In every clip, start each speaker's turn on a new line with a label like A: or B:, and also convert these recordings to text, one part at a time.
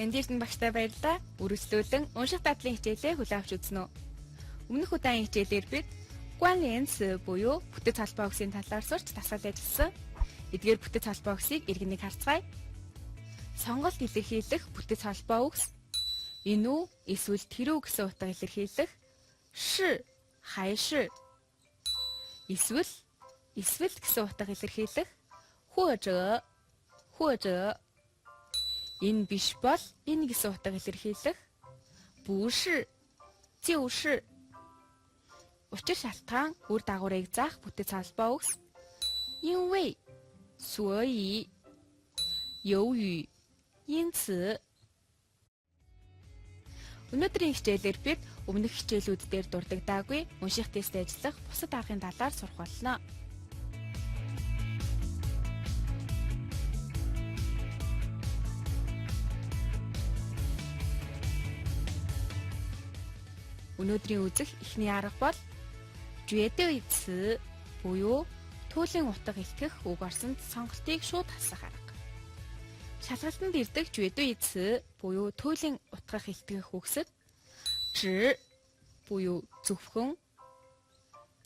A: Мэндирсэн багштай баярлалаа. Үргэлжлүүлэн унших дадлын хичээлээ хүлээн авч үзнэ үү. Өмнөх удаагийн хичээлээр бид Guanlians буюу бүтэц холбоо үгсийн талаар сурч дасгал ажилласан. Эдгээр бүтэц холбоо үгсийг иргэнийг харцгаая. Сонголт илэрхийлэх бүтэц холбоо үгс энэ үү эсвэл тэр үү гэсэн утга илэрхийлэх ши, хайши эсвэл гэсэн утга илэрхийлэх хуожэ. Энэ биш бол энэ гэсэн утга илэрхийлэх буши, жиуши. Учир шалтгаан үр дагаврыг заах бүтэц холбоо үгс 因为所以由于因此. Өнөөдрийн хичээлээр бид өмнөх хичээлүүд дээр дурддагдаагүй унших тест ажиллах бусад аргын талаар сурах болно. Өнөөдрийн үзэх эхний арга бол 绝对词 буюу түүлийн утга илтгэх үг орсонд сонголтыг шууд хасах арга. Шалгалтанд ирдэг 绝对词 буюу түүлийн утгах илтгэх үгсэд 指 буюу зөвхөн,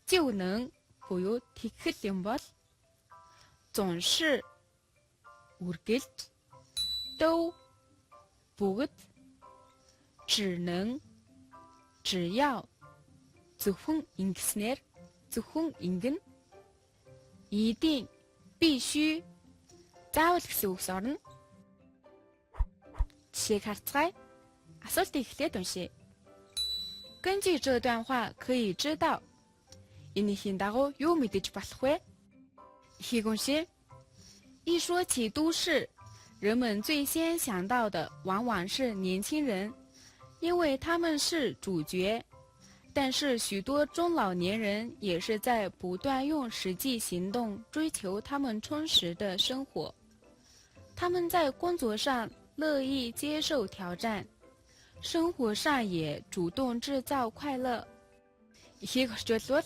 A: 就能 буюу тэгхэл юм бол, 总是 үргэлж, 都 бүгд, 只能 只要 зөвхөн ингэснээр, зөвхөн ингэн, 一定 必须 заавал гэсэн үгс орно. Жишээг харцгаая. Асуултыг эхлээд уншъя. 根据这段话可以知道 энийхийн дагуу юу мэдэж болох вэ? Эхийг уншъя. 一说起都市，人们最先想到的往往是年轻人，因为他们是主角。但是许多中老年人也是在不断用实际行动追求他们充实的生活。他们在工作上乐意接受挑战，生活上也主动制造快乐. Ихийг орчуулбал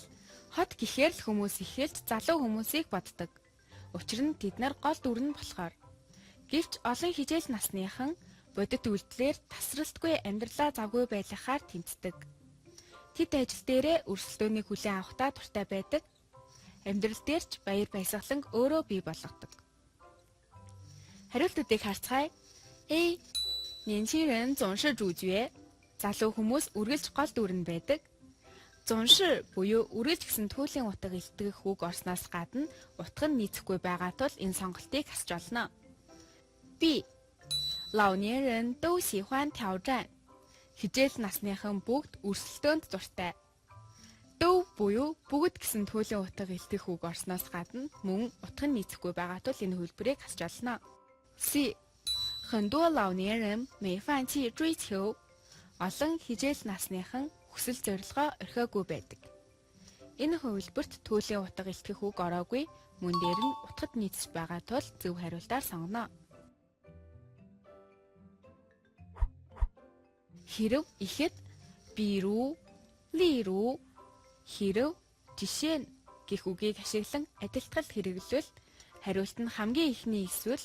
A: хот гэхээр л хүмүүс ихэлж залуу хүмүүсийг боддог. Учир нь тэд нар гол дүр нь болохоор. Гэвч олон хичээл насныхан бодит үйлдэлээр тасралтгүй амьдралаа завгүй байлгахаар тэмцдэг. Тэд ажил дээрээ өрсөлдөөнийг хүлээн авахдаа дуртай байдаг. Амьдрал дээр ч баяр баясгалан өөрөө бий болгодог. Хариултуудыг харцгаая. A. 年轻人总是主角. Залуу хүмүүс үргэлж гол дүр нь байдаг. 总是 буюу үргэлж гэсэн түүлийн утга илтгэх үг орсноос гадна утга нь нийцэхгүй байгаа тул энэ сонголтыг хасч олно. B. 老年人都喜欢挑战. Хичээл насныхан бүгд өрсөлдөөнд дуртай. Дөө буюу бүгд гэсэн түүлийн утга илтгэх үг орсноос гадна мөн утга нь нийцэхгүй байгаа тул энэ хөлбөрийг хасч олно. C. 很多老年人没放弃追求. Олон хичээл насныхан хүсэл зорилгоо орхиогүй байдаг. Энэ хөлбөрт түүлийн утга илтгэх үг ороогүй, мөн дээр нь утгад нийцэж байгаа тул зөв хариултаар сонгоно. Хэрв ихэд бирүү, лирүү, хэрв, жишээ нь гэх үгийг ашиглан адилтгал хэрэглвэл хариулт нь хамгийн ихний эсвэл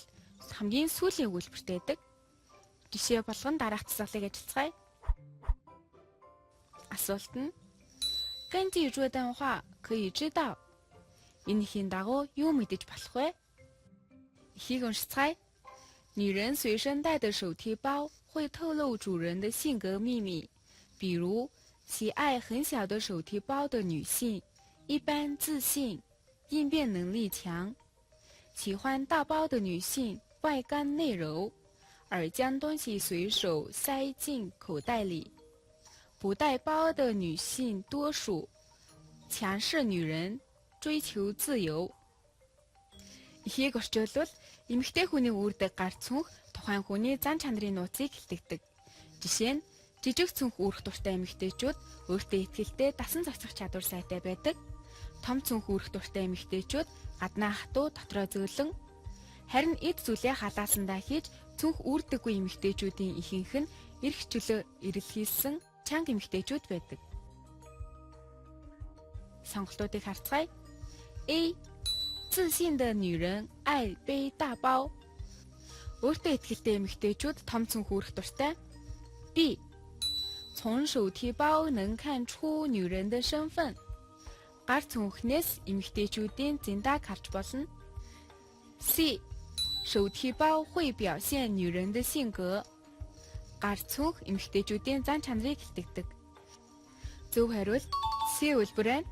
A: хамгийн сүүлийн өгүүлбэртэй байдаг. Жишээ болгон дараах засаглалыг ажиллацгаая. Асуулт нь 根据这段话可以知道 энийхийн дагуу юу мэдэж болох вэ? Ихийг уншицгаая. 女人随身带的手提包会透露主人的性格秘密，比如喜爱很小的手提包的女性一般自信，应变能力强；喜欢大包的女性外干内柔，而将东西随手塞进口袋里；不带包的女性多数强势女人，追求自由. Ихийг орчуулбал эмэгтэй хүний үүрдэг гарц цүнх тухайн хүний зан чанарын нууцыг хэлтэгдэг. Жишээ нь жижиг цүнх үүрэх дуртай эмэгтэйчүүд өөртөө итгэлтэй дасан зохицох чадвар сайтай байдаг. Том цүнх үүрэх дуртай эмэгтэйчүүд гаднаа хатуу дотроо зөөлөн. Харин эд зүйлээ халаасандаа хийж цүнх үүрдэггүй эмэгтэйчүүдийн ихэнх нь эрх чөлөө эрэлхийлсэн чанга эмэгтэйчүүд байдаг. Сонголтуудыг харцгаая. A. 自信的女人爱背大包. өөртөө итгэлтэй эмэгтэйчүүд том цүнх үүрэх дуртай. B. 从手提包能看出女人的身份. Гар цүнхнээс эмэгтэйчүүдийн зиндааг харж болно. C. 手提包会表现女人的性格. Гар цүнх эмэгтэйчүүдийн зан чанарыг илтгэдэг. Зөв хариулт C үлбэр байна.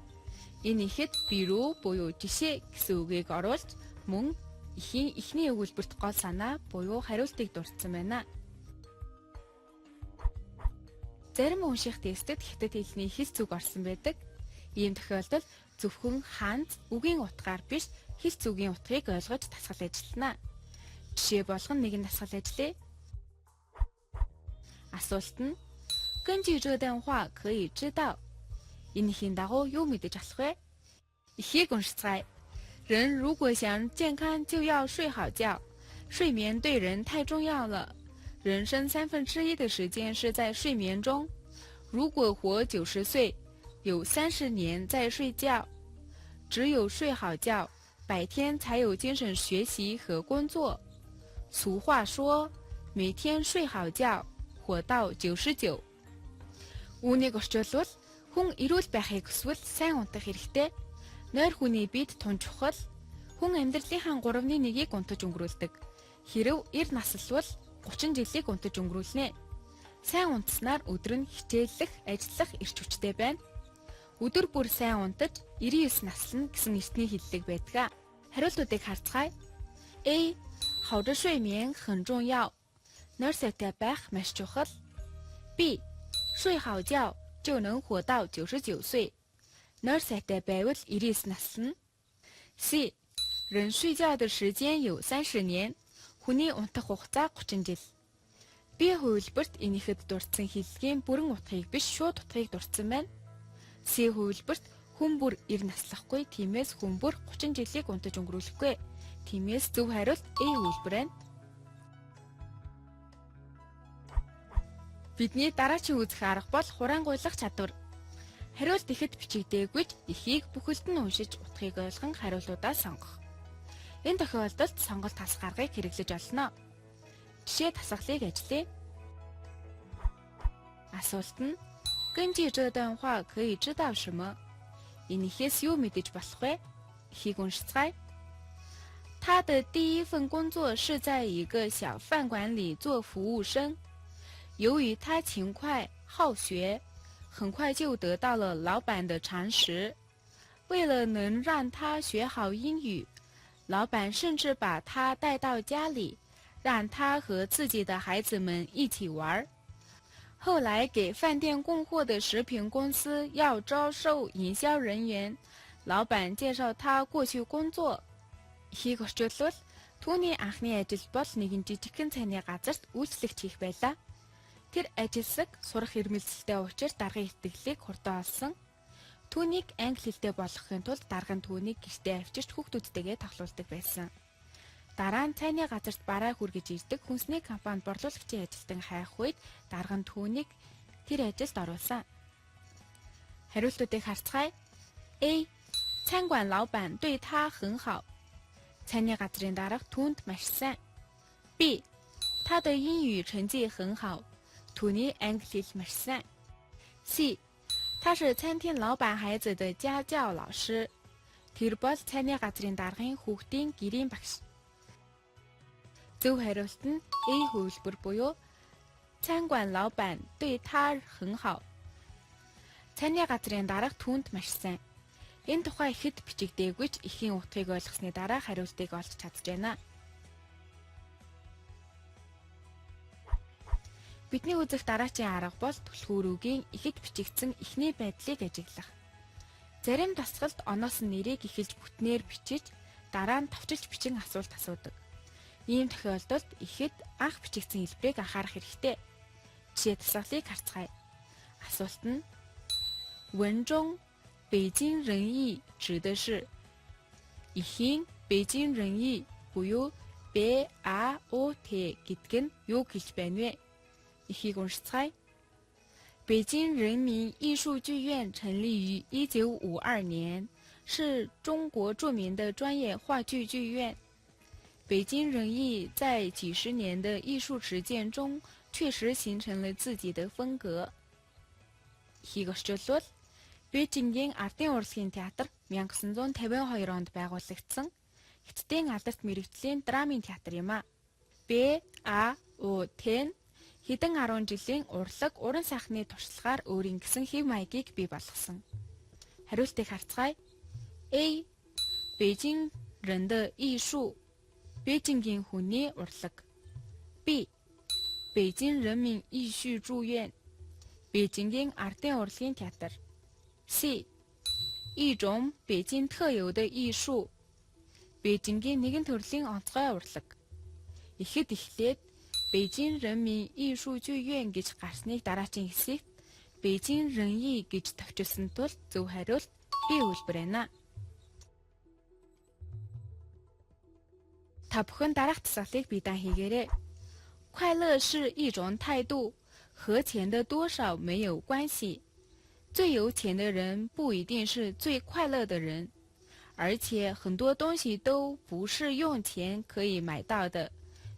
A: Энэ ихэд бирүү буюу жишээ гэсэн үгийг оруулж мөн эхний өгүүлбэрт гол санаа буюу хариултыг дурдсан байна. Зарим унших тестэд хятад хэлний хэлц үг орсон байдаг. Ийм тохиолдолд зөвхөн хаанч үгийн утгаар биш хэлц үгийн утгыг ойлгож дасгал ажиллана. Жишээ болгон нэгэн дасгал ажиллая. Асуулт нь 根据这段话可以知道 энэхийн дагуу юу мэдэж авах вэ? Ихийг уншицгаая. 人如果想健康就要睡好觉，睡眠对人太重要了。人生1/3的时间是在睡眠中，如果活90岁，有30年在睡觉。只有睡好觉，白天才有精神学习和工作。俗话说，每天睡好觉，活到99。Үүнийг орчуулвал хүн эрүүл байхыг хүсвэл сайн унтах хэрэгтэй. Нойр хүний биед тун чухал. Хүн амьдралынхаа 1/3-ийг унтаж өнгөрүүлдэг. Хэрэв 90 наслвал 30 жилийг унтаж өнгөрүүлнэ. Сайн унтснаар өдөр нь хичээллэх, ажиллах эрч хүчтэй байна. Өдөр бүр сайн унтаж 99 наслна гэсэн эртний хэллэг байдаг. Хариултуудыг харцгаая. A. 好的睡眠很重要. Нойр сайтай байх маш чухал. B. 睡好觉就能活到99岁. Нойр сайтай байвал 99 наслна. C. 人睡觉的时间有30年. Хүний унтах хугацаа 30 жил. B хувилбарт энийхэд дурдсан хэллэгийн бүрэн утгыг биш шууд утгыг дурдсан байна. C хувилбарт хүн бүр 90 наслахгүй, тиймээс хүн бүр 30 жилийг унтаж өнгөрүүлэхгүй. Тиймээс зөв хариулт A хувилбар байна. Бидний дараачийн үзэх арга бол хураангуйлах чадвар. Хариулт ихэд бичигдээгүйч эхийг бүхэлд нь уншиж утгыг ойлгон хариултуудаа сонгох. Энэ тохиолдолд сонголт тас гаргыг хэрэглэж олно. Жишээ тасгалыг ажиллая. Асуулт нь 根据这段话可以知道什么? Энийхээс юу мэдэж болох вэ? Эхийг уншицгаая. 他的第一份工作是在一个小饭馆里做服务生。由于他勤快好学，很快就得到了老板的赏识。为了能让他学好英语，老板甚至把他带到家里，让他和自己的孩子们一起玩。后来给饭店供货的食品公司要招收营销人员，老板介绍他过去工作。Ихийг орчуулвал түүний анхны ажил бол нэгэн жижигхэн цайны газарт үйлчлэгч хийх байлаа. Тэр ажилсаг сурах ирмэлцэлтэй учраас даргын итгэлийг хурдан олсон. Түүнийг англи хэлтэй болгохын тулд дарга нь түүнийг гэртээ авчирч хүүхдүүдтэйгээ тоглуулдаг байсан. Дараа нь цайны газарт бараа хүргэж ирдэг хүнсний компанид борлуулагчийн ажилтан хайх үед дарга нь түүнийг тэр ажилд оруулсан. Хариултуудыг харцгаая. A. 餐馆老板对他很好。цайны газрын дарга түүнд маш сайн. B. 他的英语成绩很好. түүний англи хэл маш сайн. C. 他是餐厅老板孩子的家教老师. Тэр бол цайны газрын даргын хүүхдийн гэрийн багш. Зөв хариулт нь A хувилбар буюу 餐馆老板对他很好. цайны газрын дарга түүнд маш сайн. Энэ тухай ихэд бичигдээгүйч эхийн утгыг ойлгосны дараа хариултыг олж чадж байна. Бидний үзэх дараачийн арга бол түлхүүрүүгийн ихэд бичигдсэн эхний байдлыг ажиглах. Зарим дасгалд оноос нь нэрийг эхэлж бүтнээр бичиж, дараа нь товчилж бичин асуулт асуудаг. Ийм тохиолдолд ихэд анх бичигдсэн хэлбэрийг анхаарах хэрэгтэй. Жишээ дасгалыг харцгаая. Асуулт нь 文中 北京人艺指的是 ихийн 北京人艺 буюу BAOT гэдэг нь юу хэлж байна вэ? Ихийг уншицгаая. 北京人民艺术剧院成立于1952年，是中国著名的专业话剧剧院。北京人艺在几十年的艺术实践中确实形成了自己的风格。Хигорчлол Бээжингийн Ардын урлагийн театр 1952 онд байгуулагдсан Хятадын алдарт мэрэгжлийн драмын театр юм а. БАУТ-н хэдэн 10 жилийн урлаг, уран сайхны туршлагаар өөрийн гэсэн хэв маягийг бий болгосон. Хариултыг харцгаая. A. 北京人的艺术 Бээжингийн хүний урлаг. B. 北京人民艺术剧院 Бээжингийн ардын урлагийн театр. C. 一种北京特有的艺术 Бээжингийн нэгэн төрлийн онцгой урлаг. Ихэд эхлээд 北京人民艺术剧院гэж гарсныг дараачийн хэсэгт 北京人艺гэж товчилсан тул зөв хариулт B үйлбэр байна. Та бүхэн дараах тасгалыг биедан хийгээрэй. 快乐是一种态度，和钱的多少没有关系。最有钱的人不一定是最快乐的人，而且很多东西都不是用钱可以买到的，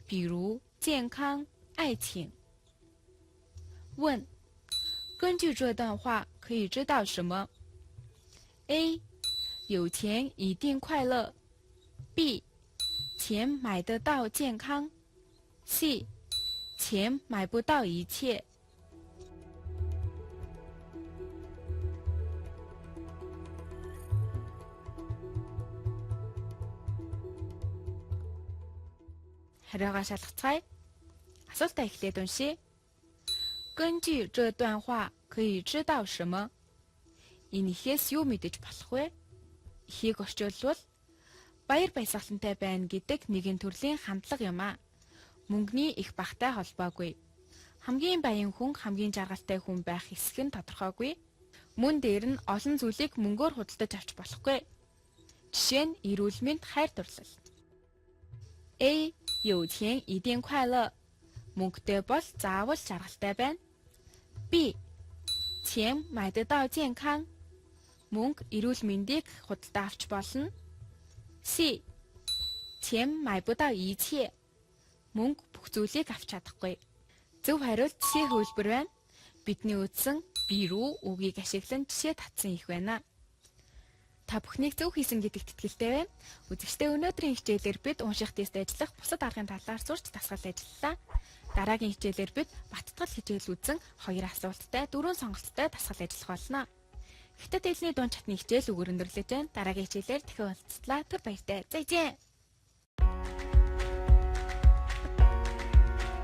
A: 比如健康、爱情。问：根据这段话可以知道什么 ？A. 有钱一定快乐。B. 钱买得到健康。C. 钱买不到一切。하려가 шалгацгаая. Асуултаа эхлээд уншъя. 根据这段话可以知道什么? Энэхээс юу мэдэж болох вэ? Эхийг орчуулбал баяр баясгалантай байна гэдэг нэгэн төрлийн хандлага юм а. Мөнгөний их багтай холбоогүй. Хамгийн баян хүн хамгийн жаргалтай хүн байх хэсэг нь тодорхойгүй. Мөн дээр нь олон зүйлийг мөнгөөр худалдаж авч болохгүй. Жишээ нь эрүүл мэнд, хайр дурлал. A. 有钱一定快乐. Мөнгөтэй бол заавал жаргалтай байна. B. 钱买得到健康. Мөнгө эрүүл мэндийг худалдаа авч болно. C. 钱买不到一切. Мөнгө бүх зүйлийг авч чадахгүй. Зөв хариулт C хөлбөр байна. Бидний үздсэн бирүү үгийг ашиглан жишээ татсан их байна. Та бүхнийг зөв хийсэн гэдэгт итгэлтэй байна. Үзэгчдээ өнөөдрийн хичээлээр бид унших тест ажиллах бусад аргын талаар сурч дасгал ажиллалаа. Дараагийн хичээлээр бид баттгал хичээл үзэн 2 асуулттай, 4 сонголттой дасгал ажиллах болно. Хятад хэлний дунд чатны хичээл өгөр өндөрлөж байна. Дараагийн хичээлээр дахин уулзлаа. Түр баяртай. Зайжээ.